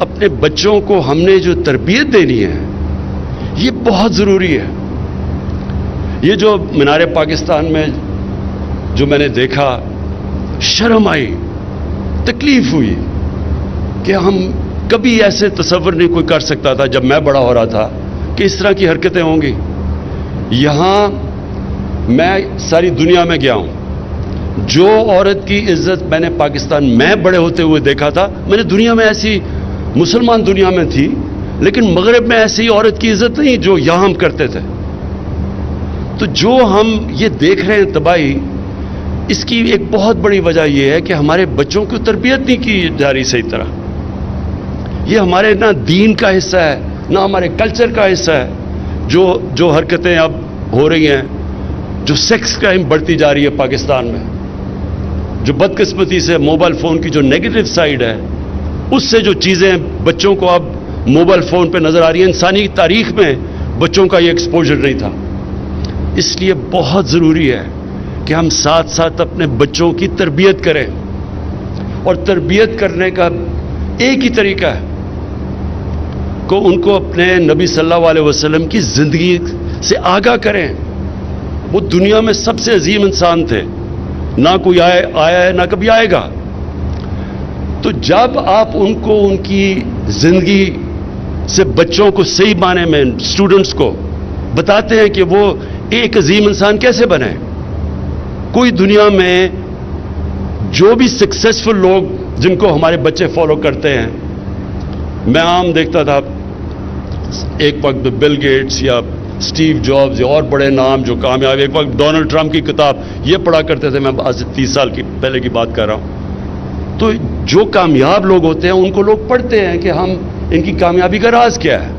اپنے بچوں کو ہم نے جو تربیت دینی ہے یہ بہت ضروری ہے. یہ جو مینار پاکستان میں جو میں نے دیکھا، شرم آئی، تکلیف ہوئی کہ ہم کبھی ایسے تصور نہیں کوئی کر سکتا تھا جب میں بڑا ہو رہا تھا کہ اس طرح کی حرکتیں ہوں گی. یہاں میں ساری دنیا میں گیا ہوں، جو عورت کی عزت میں نے پاکستان میں بڑے ہوتے ہوئے دیکھا تھا، میں نے دنیا میں ایسی، مسلمان دنیا میں تھی لیکن مغرب میں ایسی عورت کی عزت نہیں جو یہاں ہم کرتے تھے. تو جو ہم یہ دیکھ رہے ہیں تباہی، اس کی ایک بہت بڑی وجہ یہ ہے کہ ہمارے بچوں کو تربیت نہیں کی جا رہی صحیح طرح. یہ ہمارے نہ دین کا حصہ ہے نہ ہمارے کلچر کا حصہ ہے. جو حرکتیں اب ہو رہی ہیں، جو سیکس کرائم بڑھتی جا رہی ہے پاکستان میں، جو بدقسمتی سے موبائل فون کی جو نیگیٹو سائیڈ ہے، اس سے جو چیزیں بچوں کو اب موبائل فون پہ نظر آ رہی ہیں، انسانی تاریخ میں بچوں کا یہ ایکسپوجر نہیں تھا. اس لیے بہت ضروری ہے کہ ہم ساتھ ساتھ اپنے بچوں کی تربیت کریں، اور تربیت کرنے کا ایک ہی طریقہ ہے کہ ان کو اپنے نبی صلی اللہ علیہ وسلم کی زندگی سے آگاہ کریں. وہ دنیا میں سب سے عظیم انسان تھے، نہ کوئی آیا ہے نہ کبھی آئے گا. تو جب آپ ان کو ان کی زندگی سے بچوں کو صحیح معنی میں، اسٹوڈنٹس کو بتاتے ہیں کہ وہ ایک عظیم انسان کیسے بنے. کوئی دنیا میں جو بھی سکسیسفل لوگ جن کو ہمارے بچے فالو کرتے ہیں، میں عام دیکھتا تھا ایک وقت بل گیٹس یا اسٹیو جابز یا اور بڑے نام جو کامیاب، ایک وقت ڈونلڈ ٹرمپ کی کتاب یہ پڑھا کرتے تھے. میں آج سے 30 سال کی پہلے کی بات کر رہا ہوں. تو جو کامیاب لوگ ہوتے ہیں ان کو لوگ پڑھتے ہیں کہ ہم ان کی کامیابی کا راز کیا ہے.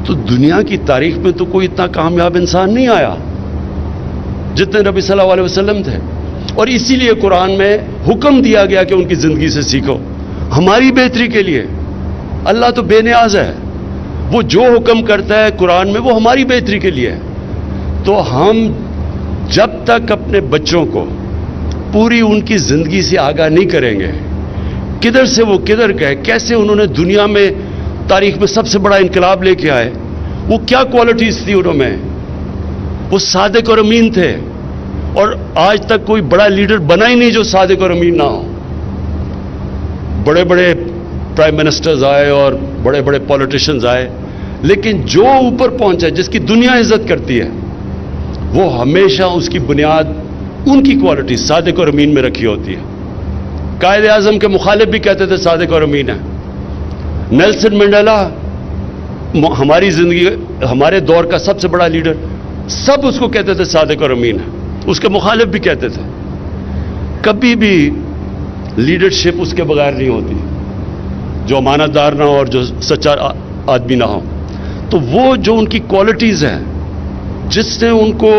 تو دنیا کی تاریخ میں تو کوئی اتنا کامیاب انسان نہیں آیا جتنے نبی صلی اللہ علیہ وسلم تھے. اور اسی لیے قرآن میں حکم دیا گیا کہ ان کی زندگی سے سیکھو، ہماری بہتری کے لیے. اللہ تو بے نیاز ہے، وہ جو حکم کرتا ہے قرآن میں وہ ہماری بہتری کے لیے ہے. تو ہم جب تک اپنے بچوں کو پوری ان کی زندگی سے آگاہ نہیں کریں گے، کدھر سے وہ کدھر گئے، کیسے انہوں نے دنیا میں تاریخ میں سب سے بڑا انقلاب لے کے آئے، وہ کیا کوالٹیز تھی انہوں میں، وہ صادق اور امین تھے. اور آج تک کوئی بڑا لیڈر بنا ہی نہیں جو صادق اور امین نہ ہو. بڑے بڑے پرائم منسٹرز آئے اور بڑے بڑے پولیٹیشنز آئے، لیکن جو اوپر پہنچا جس کی دنیا عزت کرتی ہے، وہ ہمیشہ اس کی بنیاد ان کی کوالٹی صادق اور امین میں رکھی ہوتی ہے. قائد اعظم کے مخالف بھی کہتے تھے صادق اور امین ہے. نیلسن منڈیلا ہماری زندگی، ہمارے دور کا سب سے بڑا لیڈر، سب اس کو کہتے تھے صادق اور امین ہے. اس کے مخالف بھی کہتے تھے. کبھی بھی لیڈرشپ اس کے بغیر نہیں ہوتی جو امانت دار نہ ہو اور جو سچا آدمی نہ ہو. تو وہ جو ان کی کوالٹیز ہیں جس نے ان کو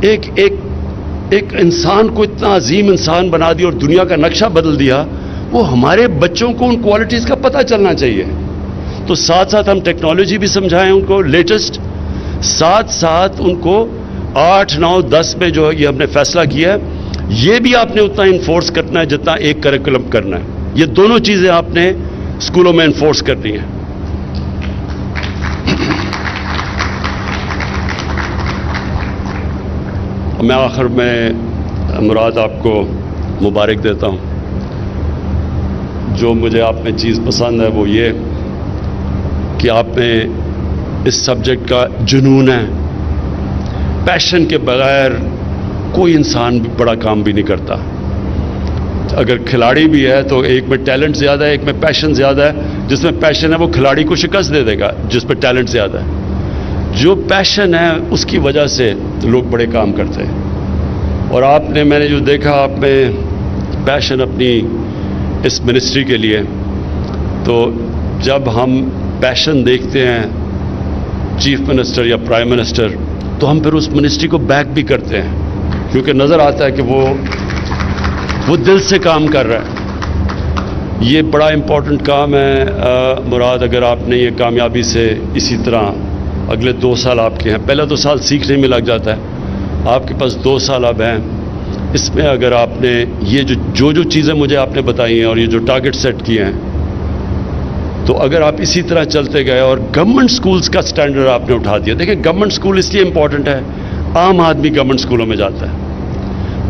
ایک انسان کو اتنا عظیم انسان بنا دیا اور دنیا کا نقشہ بدل دیا، وہ ہمارے بچوں کو ان کوالٹیز کا پتہ چلنا چاہیے. تو ساتھ ساتھ ہم ٹیکنالوجی بھی سمجھائیں ان کو لیٹسٹ، ساتھ ساتھ ان کو 8، 9، 10 میں جو یہ ہم نے فیصلہ کیا ہے یہ بھی آپ نے اتنا انفورس کرنا ہے جتنا ایک کریکولم کرنا ہے. یہ دونوں چیزیں آپ نے اسکولوں میں انفورس کرنی ہیں. میں آخر میں مراد آپ کو مبارک دیتا ہوں. جو مجھے آپ میں چیز پسند ہے وہ یہ کہ آپ میں اس سبجیکٹ کا جنون ہے. پیشن کے بغیر کوئی انسان بھی بڑا کام بھی نہیں کرتا. اگر کھلاڑی بھی ہے تو ایک میں ٹیلنٹ زیادہ ہے، ایک میں پیشن زیادہ ہے. جس میں پیشن ہے وہ کھلاڑی کو شکست دے دے گا جس پہ ٹیلنٹ زیادہ ہے. جو پیشن ہے اس کی وجہ سے لوگ بڑے کام کرتے ہیں. اور آپ نے، میں نے جو دیکھا آپ میں پیشن اپنی اس منسٹری کے لیے، تو جب ہم پیشن دیکھتے ہیں چیف منسٹر یا پرائم منسٹر تو ہم پھر اس منسٹری کو بیک بھی کرتے ہیں کیونکہ نظر آتا ہے کہ وہ دل سے کام کر رہا ہے. یہ بڑا امپورٹنٹ کام ہے. مراد، اگر آپ نے یہ کامیابی سے اسی طرح اگلے 2 سال آپ کے ہیں، پہلا 2 سال سیکھنے میں لگ جاتا ہے، آپ کے پاس 2 سال اب ہیں، اس میں اگر آپ نے یہ جو چیزیں مجھے آپ نے بتائی ہیں اور یہ جو ٹارگٹ سیٹ کیے ہیں تو اگر آپ اسی طرح چلتے گئے اور گورنمنٹ سکولز کا سٹینڈرڈ آپ نے اٹھا دیا. دیکھیں گورنمنٹ سکول اس لیے امپورٹنٹ ہے, عام آدمی گورنمنٹ سکولوں میں جاتا ہے.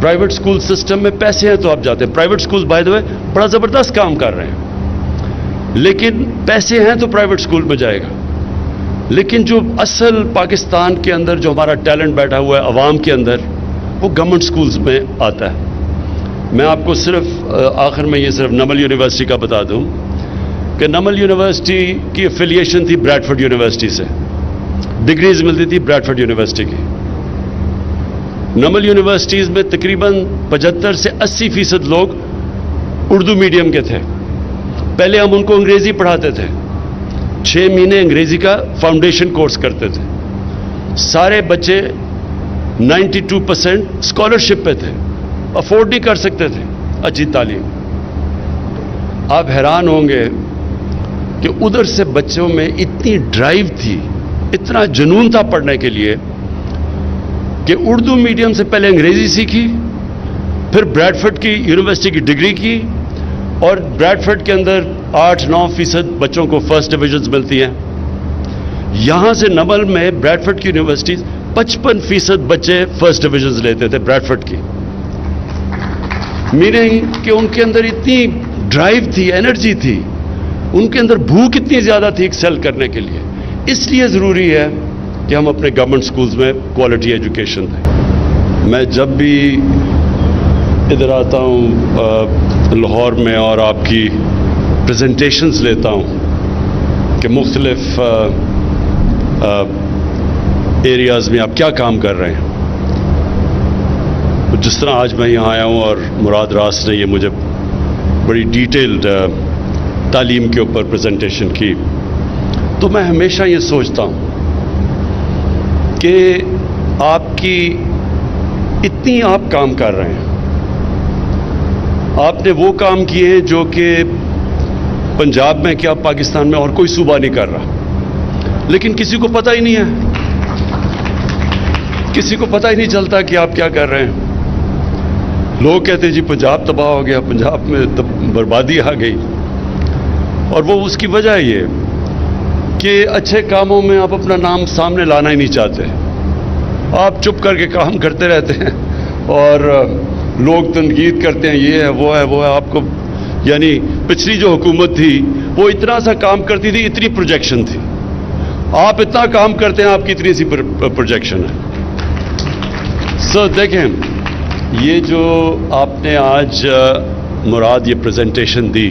پرائیویٹ سکول سسٹم میں پیسے ہیں تو آپ جاتے ہیں. پرائیویٹ سکول بائی دا وے بڑا زبردست کام کر رہے ہیں, لیکن پیسے ہیں تو پرائیویٹ سکول میں جائے گا. لیکن جو اصل پاکستان کے اندر جو ہمارا ٹیلنٹ بیٹھا ہوا ہے عوام کے اندر, وہ گورنمنٹ سکولز میں آتا ہے. میں آپ کو صرف آخر میں یہ صرف نمل یونیورسٹی کا بتا دوں کہ نمل یونیورسٹی کی افیلیشن تھی بریڈفورڈ یونیورسٹی سے, ڈگریز ملتی تھی بریڈفورڈ یونیورسٹی کی. نمل یونیورسٹیز میں تقریباً 75 سے 80% لوگ اردو میڈیم کے تھے. پہلے ہم ان کو انگریزی پڑھاتے تھے, 6 مہینے انگریزی کا فاؤنڈیشن کورس کرتے تھے. سارے بچے 92% اسکالرشپ پہ تھے, افورڈ نہیں کر سکتے تھے اچھی تعلیم. آپ حیران ہوں گے کہ ادھر سے بچوں میں اتنی ڈرائیو تھی, اتنا جنون تھا پڑھنے کے لیے کہ اردو میڈیم سے پہلے انگریزی سیکھی, پھر بریڈفورڈ کی یونیورسٹی کی ڈگری کی, اور بریڈفورڈ کے اندر 8-9% بچوں کو فرسٹ ڈویژنز ملتی ہیں. یہاں سے نمل میں بریڈفورڈ کی یونیورسٹی 55% بچے فرسٹ ڈویژنز لیتے تھے بریڈفورڈ کی. میننگ کہ ان کے اندر اتنی ڈرائیو تھی, انرجی تھی, ان کے اندر بھوک اتنی زیادہ تھی ایکسل کرنے کے لیے. اس لیے ضروری ہے کہ ہم اپنے گورنمنٹ سکولز میں کوالٹی ایجوکیشن دیں. میں جب بھی ادھر آتا ہوں لاہور میں اور آپ کی پریزنٹیشنز لیتا ہوں کہ مختلف ایریاز میں آپ کیا کام کر رہے ہیں, جس طرح آج میں یہاں آیا ہوں اور مراد راس نے یہ مجھے بڑی ڈیٹیلڈ تعلیم کے اوپر پریزنٹیشن کی, تو میں ہمیشہ یہ سوچتا ہوں کہ آپ کی اتنی آپ کام کر رہے ہیں. آپ نے وہ کام کیے ہیں جو کہ پنجاب میں کیا پاکستان میں اور کوئی صوبہ نہیں کر رہا, لیکن کسی کو پتہ ہی نہیں ہے, کسی کو پتہ ہی نہیں چلتا کہ آپ کیا کر رہے ہیں. لوگ کہتے ہیں جی پنجاب تباہ ہو گیا, پنجاب میں بربادی آ گئی, اور وہ اس کی وجہ یہ کہ اچھے کاموں میں آپ اپنا نام سامنے لانا ہی نہیں چاہتے. آپ چپ کر کے کام کرتے رہتے ہیں اور لوگ تنقید کرتے ہیں, یہ ہے وہ ہے وہ ہے. آپ کو یعنی پچھلی جو حکومت تھی وہ اتنا سا کام کرتی تھی, اتنی پروجیکشن تھی. آپ اتنا کام کرتے ہیں, آپ کی اتنی سی پروجیکشن ہے. سو دیکھیں, یہ جو آپ نے آج مراد یہ پریزنٹیشن دی,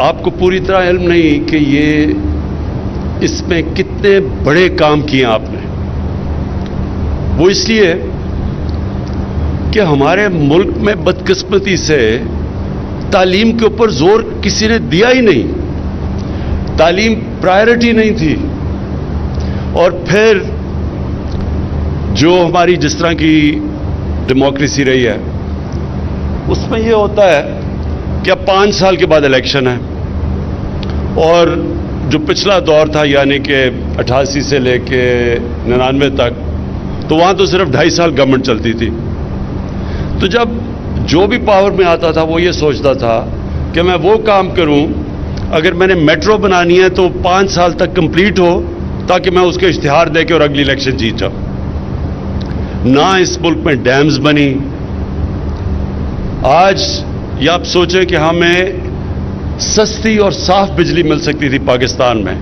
آپ کو پوری طرح علم نہیں کہ یہ اس میں کتنے بڑے کام کیے آپ نے. وہ اس لیے کہ ہمارے ملک میں بدقسمتی سے تعلیم کے اوپر زور کسی نے دیا ہی نہیں, تعلیم پرائرٹی نہیں تھی. اور پھر جو ہماری جس طرح کی ڈیموکریسی رہی ہے اس میں یہ ہوتا ہے کہ اب 5 سال کے بعد الیکشن ہے, اور جو پچھلا دور تھا یعنی کہ 88 سے لے کے 99 تک, تو وہاں تو صرف 2.5 سال گورنمنٹ چلتی تھی. تو جب جو بھی پاور میں آتا تھا وہ یہ سوچتا تھا کہ میں وہ کام کروں, اگر میں نے میٹرو بنانی ہے تو 5 سال تک کمپلیٹ ہو تاکہ میں اس کے اشتہار دے کے اور اگلی الیکشن جیت جاؤں. نہ اس ملک میں ڈیمز بنی. آج یہ آپ سوچیں کہ ہمیں سستی اور صاف بجلی مل سکتی تھی پاکستان میں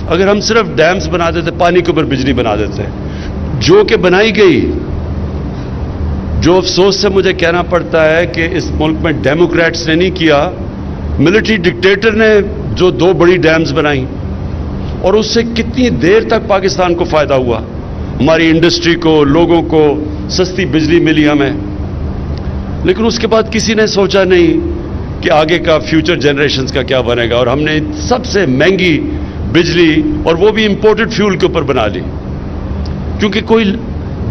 اگر ہم صرف ڈیمز بنا دیتے, پانی کے اوپر بجلی بنا دیتے, جو کہ بنائی گئی. جو افسوس سے مجھے کہنا پڑتا ہے کہ اس ملک میں ڈیموکریٹس نے نہیں کیا, ملٹری ڈکٹیٹر نے جو 2 بڑی ڈیمز بنائیں, اور اس سے کتنی دیر تک پاکستان کو فائدہ ہوا, ہماری انڈسٹری کو, لوگوں کو سستی بجلی ملی ہمیں. لیکن اس کے بعد کسی نے سوچا نہیں کہ آگے کا فیوچر جنریشنز کا کیا بنے گا, اور ہم نے سب سے مہنگی بجلی اور وہ بھی امپورٹڈ فیول کے اوپر بنا لی, کیونکہ کوئی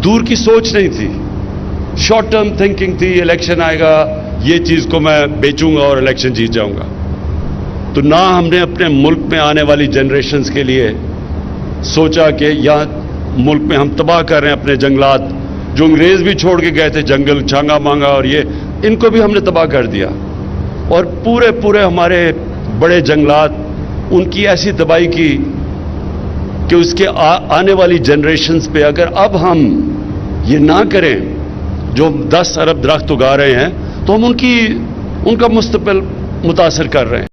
دور کی سوچ نہیں تھی, شارٹ ٹرم تھنکنگ تھی. الیکشن آئے گا, یہ چیز کو میں بیچوں گا اور الیکشن جیت جاؤں گا. تو نہ ہم نے اپنے ملک میں آنے والی جنریشنز کے لیے سوچا کہ یہاں ملک میں ہم تباہ کر رہے ہیں اپنے جنگلات, جو انگریز بھی چھوڑ کے گئے تھے, جنگل چھانگا مانگا, اور یہ ان کو بھی ہم نے تباہ کر دیا. اور پورے ہمارے بڑے جنگلات ان کی ایسی تباہی کی کہ اس کے آنے والی جنریشنز پہ اگر اب ہم یہ نہ کریں جو 10 ارب درخت اگا رہے ہیں تو ہم ان کا مستقبل متاثر کر رہے ہیں.